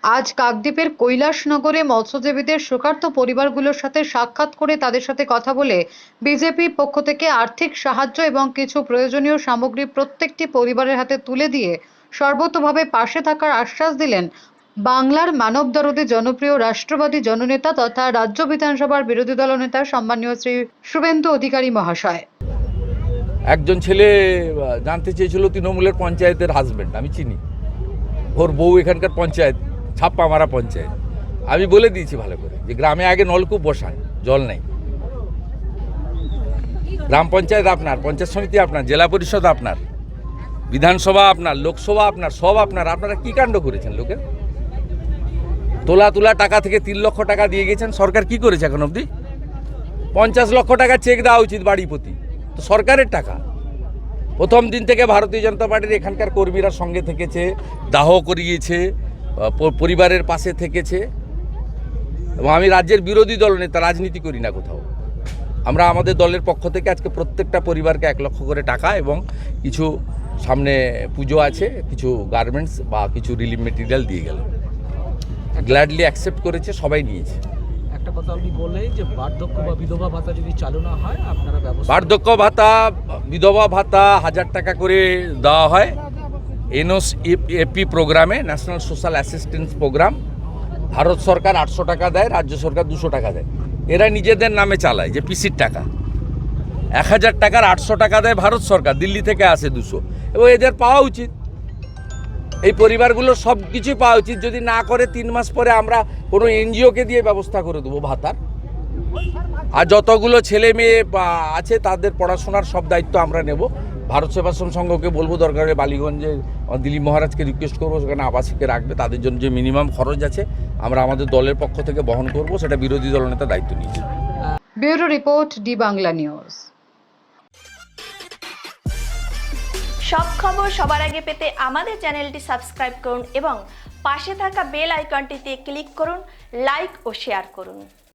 আজ কাকদ্বীপের কৈলাসনগরে মৎস্যজীবীদের শোকার্ত পরিবারগুলোর সাথে সাক্ষাৎ করে তাদের সাথে কথা বলে বিজেপির পক্ষ থেকে আর্থিক সাহায্য এবং কিছু প্রয়োজনীয় সামগ্রী প্রত্যেকটি পরিবারের হাতে তুলে দিয়ে সর্বতোভাবে পাশে থাকার আশ্বাস দিলেন বাংলার মানবদরদী জনপ্রিয় রাষ্ট্রবাদী জননেতা তথা রাজ্য বিধানসভার বিরোধী দলনেতা সম্মানীয় শ্রী শুভেন্দু অধিকারী মহাশয়। একজন ছেলে জানতে চেয়েছিল তৃণমূলের পঞ্চায়েতের হাজবেন্ড, আমি চিনি, ওর বউ এখানকার পঞ্চায়েত ছাপ্পা মারা পঞ্চায়েত। আমি বলে দিয়েছি ভালো করে যে গ্রামে আগে নলকূপ বসান, জল নেই। গ্রাম পঞ্চায়েত আপনার, পঞ্চায়েত সমিতি আপনার, জেলা পরিষদ আপনার, বিধানসভা আপনার, লোকসভা আপনার, সব আপনার। আপনারা কি কাণ্ড করেছেন? লোকের তোলা টাকা থেকে 3 লক্ষ টাকা দিয়ে গেছেন। সরকার কি করেছে এখন অবধি? 50 লক্ষ টাকা চেক দেওয়া উচিত বাড়ি প্রতি, তো সরকারের টাকা। প্রথম দিন থেকে ভারতীয় জনতা পার্টির এখানকার কর্মীরা সঙ্গে থেকেছে, দাহ করিয়েছে, পরিবারের পাশে থেকেছে। এবং আমি রাজ্যের বিরোধী দলনেতা, রাজনীতি করি না কোথাও। আমরা আমাদের দলের পক্ষ থেকে আজকে প্রত্যেকটা পরিবারকে 1 লক্ষ করে টাকা এবং কিছু সামনে পুজো আছে, কিছু গার্মেন্টস বা কিছু রিলিফ মেটেরিয়াল দিয়ে গেল। গ্ল্যাডলি অ্যাকসেপ্ট করেছে, সবাই নিয়েছে। একটা কথা আপনি বললেন যে বার্ধক্য বা বিধবা ভাতা যদি চালু না হয় আপনারা ব্যবস্থা। বার্ধক্য ভাতা, বিধবা ভাতা 1000 টাকা করে দেওয়া হয় এনওএপি প্রোগ্রামে, national social assistance programme. Bharat সরকার 800 টাকা দেয়, রাজ্য সরকার 200 টাকা দেয়। এরা নিজেদের নামে চালায় যে পিসির টাকা। 1000 টাকার 800 টাকা দেয় ভারত সরকার, দিল্লি থেকে আসে 200। এবং এদের পাওয়া উচিত, এই পরিবারগুলোর সব কিছুই পাওয়া উচিত। যদি না করে 3 মাস পরে আমরা কোনো এনজিওকে দিয়ে ব্যবস্থা করে দেবো ভাতার। আর যতগুলো ছেলে মেয়ে আছে তাদের পড়াশোনার সব দায়িত্ব আমরা নেব। ভারত সেবাশ্রম সংঘকে বলবো, দরকার হলে বালিগঞ্জে দিলীপ মহারাজকে রিকোয়েস্ট করবো সেখানে আবাসিকে রাখবে। তাদের জন্য যে মিনিমাম খরচ আছে আমরা আমাদের দলের পক্ষ থেকে বহন করব, সেটা বিরোধী দলনেতা দায়িত্ব নিয়েছে। Bureau report, D Bangla news. সব খবর সবার আগে পেতে আমাদের চ্যানেলটি সাবস্ক্রাইব করুন এবং পাশে থাকা বেল আইকনটিতে ক্লিক করুন, লাইক ও শেয়ার করুন।